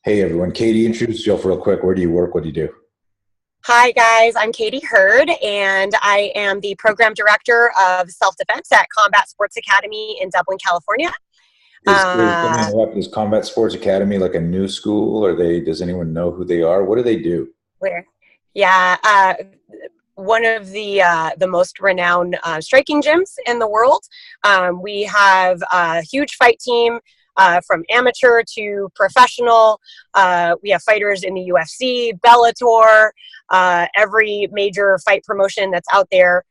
Hey everyone, Katie, introduce yourself real quick. Where do you work? What do you do? Hi guys, I'm Katie Hurd and I am the program director of self-defense at Combat Sports Academy in Dublin, California. Let me interrupt. Is Combat Sports Academy like a new school? Does anyone know who they are? What do they do? Where? Yeah, one of the most renowned striking gyms in the world. We have a huge fight team from amateur to professional. We have fighters in the UFC, Bellator, every major fight promotion that's out there.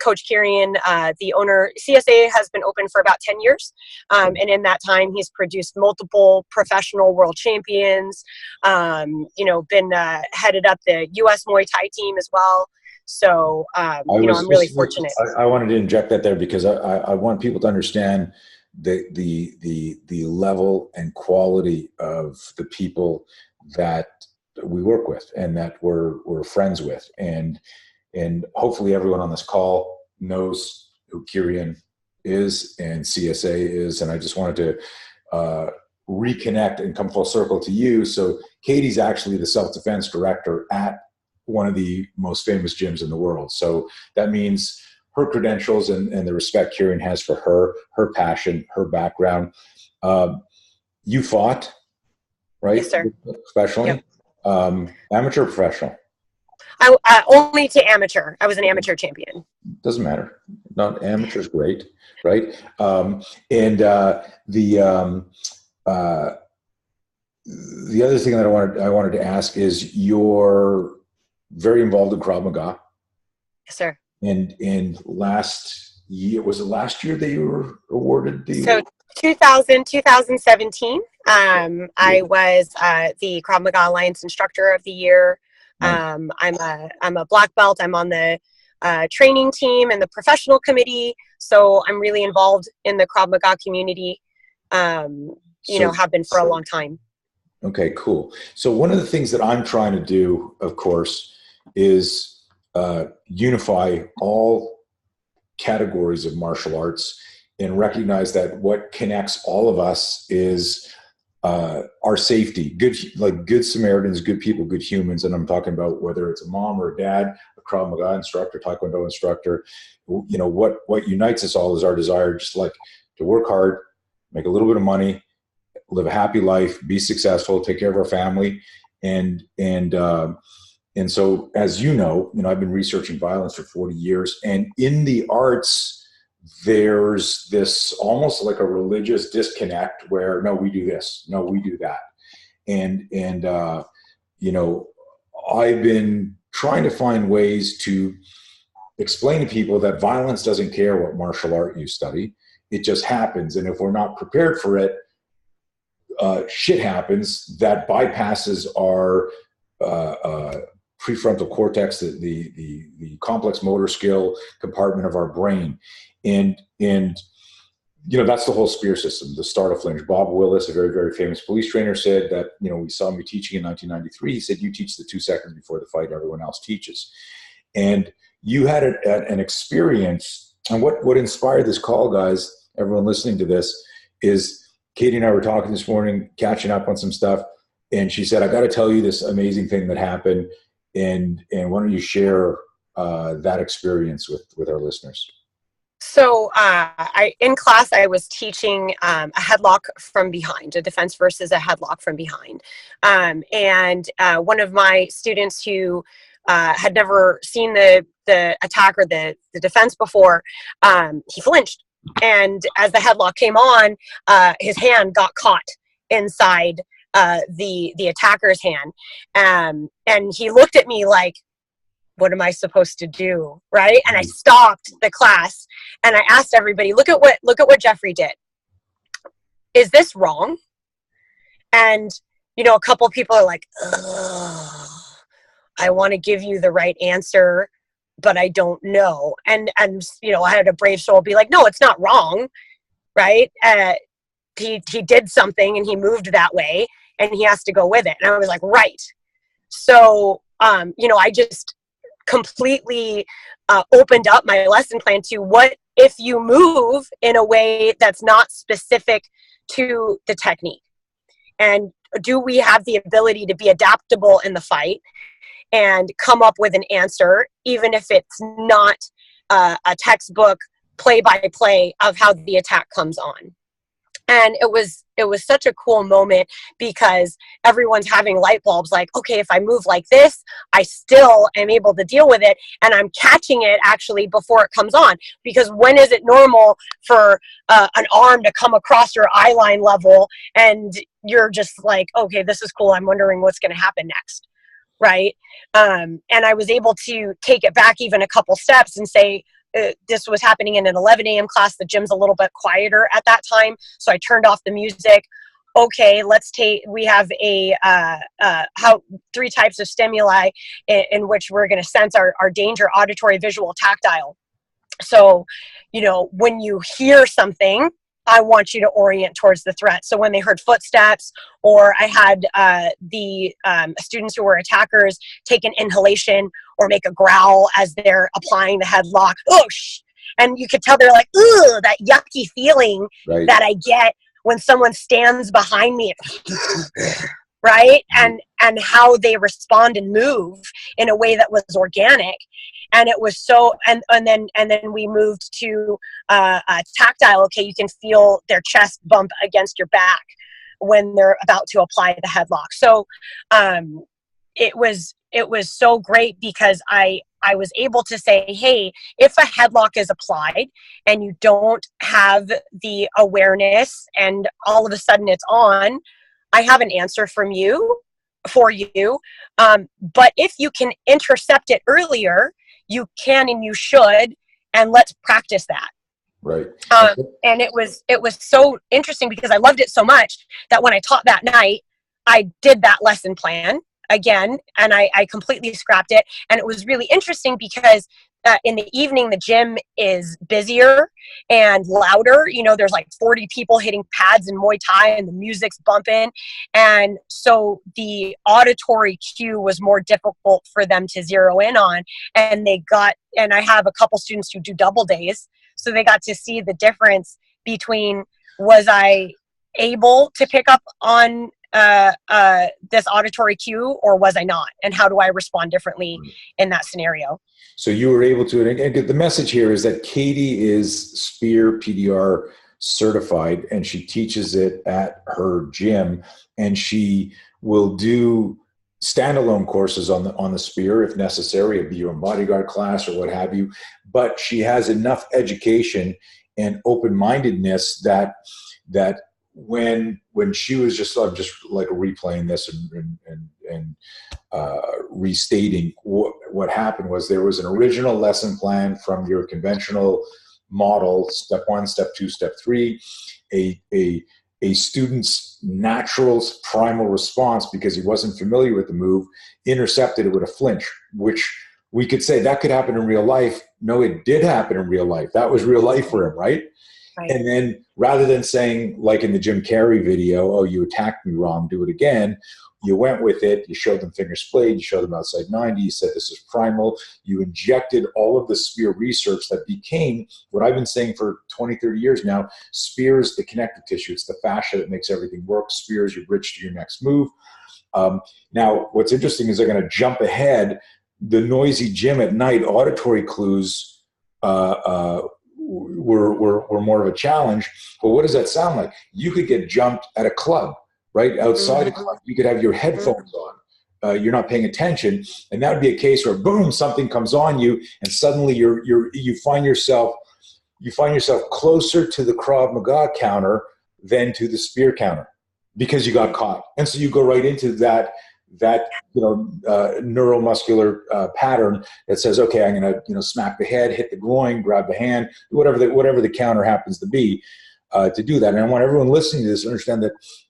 Coach Kieran, the owner, CSA has been open for about 10 years. And in that time, he's produced multiple professional world champions, been headed up the US Muay Thai team as well. So, I'm really fortunate. I wanted to inject that there because I want people to understand the level and quality of the people that we work with and that we're friends with. And hopefully everyone on this call knows who Kieran is and CSA is. And I just wanted to reconnect and come full circle to you. So Katie's actually the self-defense director at one of the most famous gyms in the world. So that means her credentials and the respect Kieran has for her passion, her background. You fought, right? Yes, sir. Professionally? Yep. Amateur or professional? Only to amateur. I was an amateur champion. Doesn't matter. Not amateur's great, right? The other thing that I wanted to ask is you're very involved in Krav Maga. Yes, sir. And last year, was it last year that you were awarded the? So 2017, I was the Krav Maga Alliance Instructor of the Year. I'm a black belt. I'm on the training team and the professional committee. So I'm really involved in the Krav Maga community, have been for a long time. Okay, cool. So one of the things that I'm trying to do, of course, is unify all categories of martial arts and recognize that what connects all of us is our safety, good Samaritans, good people, good humans. And I'm talking about whether it's a mom or a dad, a Krav Maga instructor, Taekwondo instructor, what unites us all is our desire just like to work hard, make a little bit of money, live a happy life, be successful, take care of our family. And so, as you know, I've been researching violence for 40 years, and in the arts, there's this almost like a religious disconnect where, no, we do this, no, we do that. And I've been trying to find ways to explain to people that violence doesn't care what martial art you study. It just happens. And if we're not prepared for it, shit happens that bypasses our prefrontal cortex, the complex motor skill compartment of our brain. And that's the whole spear system, the start of flinch. Bob Willis, a very, very famous police trainer, said that, we saw me teaching in 1993. He said, you teach the 2 seconds before the fight everyone else teaches. And you had an experience, and what inspired this call, guys, everyone listening to this, is Katie and I were talking this morning, catching up on some stuff, and she said, I got to tell you this amazing thing that happened, and why don't you share that experience with our listeners? So in class, I was teaching a headlock from behind, a defense versus a headlock from behind. And one of my students who had never seen the attack or the defense before, he flinched. And as the headlock came on, his hand got caught inside the attacker's hand. And he looked at me like, what am I supposed to do? Right. And I stopped the class and I asked everybody, look at what Jeffrey did. Is this wrong? And, a couple of people are like, ugh, I want to give you the right answer, but I don't know. And I had a brave soul be like, no, it's not wrong. Right. He did something and he moved that way and he has to go with it. And I was like, right. So, I just completely opened up my lesson plan to what if you move in a way that's not specific to the technique. And do we have the ability to be adaptable in the fight and come up with an answer, even if it's not a textbook play-by-play of how the attack comes on. And it was such a cool moment because everyone's having light bulbs like, okay, if I move like this, I still am able to deal with it. And I'm catching it actually before it comes on. Because when is it normal for an arm to come across your eye line level and you're just like, okay, this is cool. I'm wondering what's going to happen next. Right. And I was able to take it back even a couple steps and say, this was happening in an 11 a.m. class. The gym's a little bit quieter at that time. So I turned off the music. Okay, we have three types of stimuli in which we're going to sense our danger: auditory, visual, tactile. So, when you hear something, I want you to orient towards the threat. So when they heard footsteps, or I had the students who were attackers take an inhalation or make a growl as they're applying the headlock, and you could tell they're like, ooh, that yucky feeling that I get when someone stands behind me, right? And how they respond and move in a way that was organic. And it was so, and then we moved to tactile. Okay, you can feel their chest bump against your back when they're about to apply the headlock. So it was so great because I was able to say, hey, if a headlock is applied and you don't have the awareness and all of a sudden it's on, I have an answer for you. But if you can intercept it earlier, you can and you should, and let's practice that. Right. And it was so interesting because I loved it so much that when I taught that night, I did that lesson plan again, and I completely scrapped it. And it was really interesting because in the evening, the gym is busier and louder. There's like 40 people hitting pads in Muay Thai and the music's bumping. And so the auditory cue was more difficult for them to zero in on. And I have a couple students who do double days. So they got to see the difference between, was I able to pick up on this auditory cue or was I not? And how do I respond differently in that scenario? So you were able to, and the message here is that Katie is SPEAR PDR certified, and she teaches it at her gym, and she will do standalone courses on the SPEAR if necessary, a be your own bodyguard class or what have you. But she has enough education and open-mindedness that when she was I'm just like replaying this and restating what happened was there was an original lesson plan from your conventional model, step 1, step 2, step 3, a student's natural primal response because he wasn't familiar with the move, intercepted it with a flinch, which we could say that could happen in real life. No, it did happen in real life. That was real life for him, right? Right. And then rather than saying, like in the Jim Carrey video, oh, you attacked me wrong, do it again, you went with it, you showed them finger splayed, you showed them outside 90, you said this is primal, you injected all of the SPEAR research that became what I've been saying for 20, 30 years now. SPEAR is the connective tissue, it's the fascia that makes everything work. SPEAR is your bridge to your next move. Now, what's interesting is they're going to jump ahead. The noisy gym at night, auditory clues were more of a challenge. But what does that sound like? You could get jumped at a club, right? Outside a club. You could have your headphones on. You're not paying attention. And that would be a case where, boom, something comes on you, and suddenly you find yourself closer to the Krav Maga counter than to the SPEAR counter because you got caught. And so you go right into that neuromuscular pattern that says, okay, I'm going to smack the head, hit the groin, grab the hand, whatever the counter happens to be, to do that. And I want everyone listening to this to understand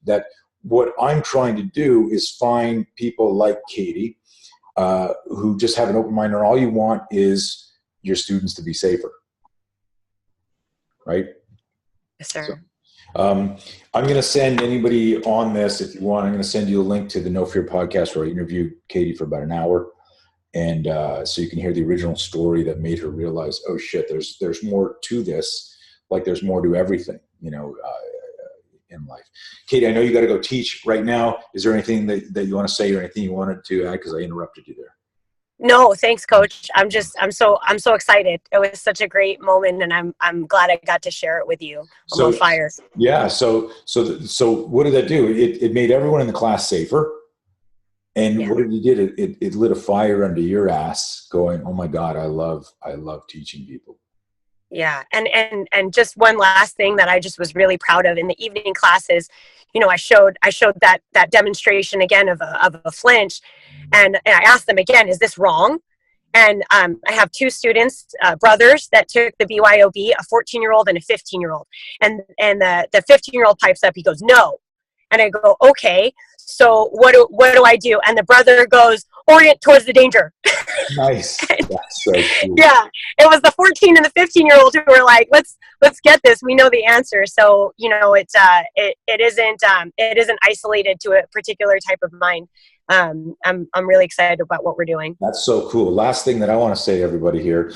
that what I'm trying to do is find people like Katie who just have an open mind, and all you want is your students to be safer, right? Yes, sir. So, I'm going to send anybody on this, if you want, I'm going to send you a link to the No Fear podcast where I interviewed Katie for about an hour. And so you can hear the original story that made her realize, oh shit, there's more to this. Like there's more to everything, in life. Katie, I know you got to go teach right now. Is there anything that you want to say or anything you wanted to add? Because I interrupted you there. No, thanks, Coach. I'm so excited. It was such a great moment, and I'm glad I got to share it with you. I'm on fire. Yeah. So what did that do? It made everyone in the class safer. And what it did, it lit a fire under your ass going, oh my God, I love teaching people. Yeah. And just one last thing that I just was really proud of in the evening classes, I showed that demonstration again of a flinch, and I asked them again, is this wrong? And I have two students, brothers, that took the BYOB, a 14-year-old and a 15-year-old. And the 15-year-old pipes up, he goes, no. And I go, okay, so what do I do? And the brother goes, orient towards the danger. Nice. That's so cool. Yeah, it was the 14 and the 15-year-old who were like, let's get this. We know the answer. So it isn't isolated to a particular type of mind. I'm really excited about what we're doing. That's so cool. Last thing that I want to say to everybody here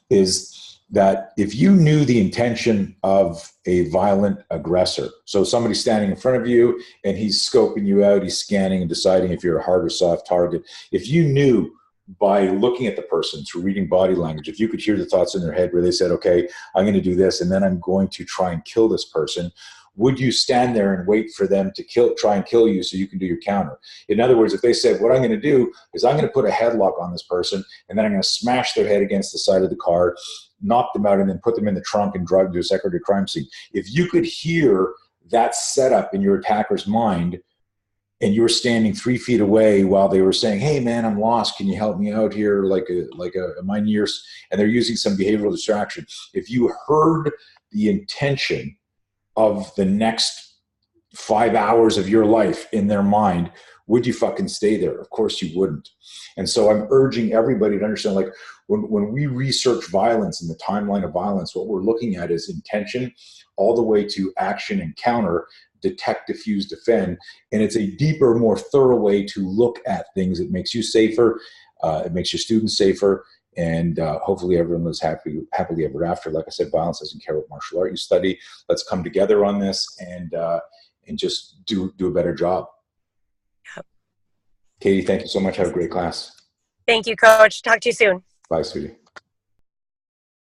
is that if you knew the intention of a violent aggressor, so somebody's standing in front of you and he's scoping you out, he's scanning and deciding if you're a hard or soft target. If you knew by looking at the person through reading body language, if you could hear the thoughts in their head where they said, okay, I'm going to do this and then I'm going to try and kill this person, would you stand there and wait for them to try and kill you so you can do your counter? In other words, if they said, what I'm going to do is I'm going to put a headlock on this person and then I'm going to smash their head against the side of the car, knock them out, and then put them in the trunk and drive to a secondary crime scene. If you could hear that setup in your attacker's mind and you were standing 3 feet away while they were saying, hey man, I'm lost, can you help me out here, like a minear, and they're using some behavioral distraction. If you heard the intention of the next 5 hours of your life in their mind, would you fucking stay there? Of course you wouldn't. And so I'm urging everybody to understand, like, when we research violence and the timeline of violence, what we're looking at is intention all the way to action and counter, detect, diffuse, defend. And it's a deeper, more thorough way to look at things. It makes you safer. It makes your students safer. And hopefully everyone lives happily ever after. Like I said, violence doesn't care what martial art you study. Let's come together on this and just do a better job. Yep. Katie, thank you so much. Have a great class. Thank you, Coach. Talk to you soon. Bye, sweetie.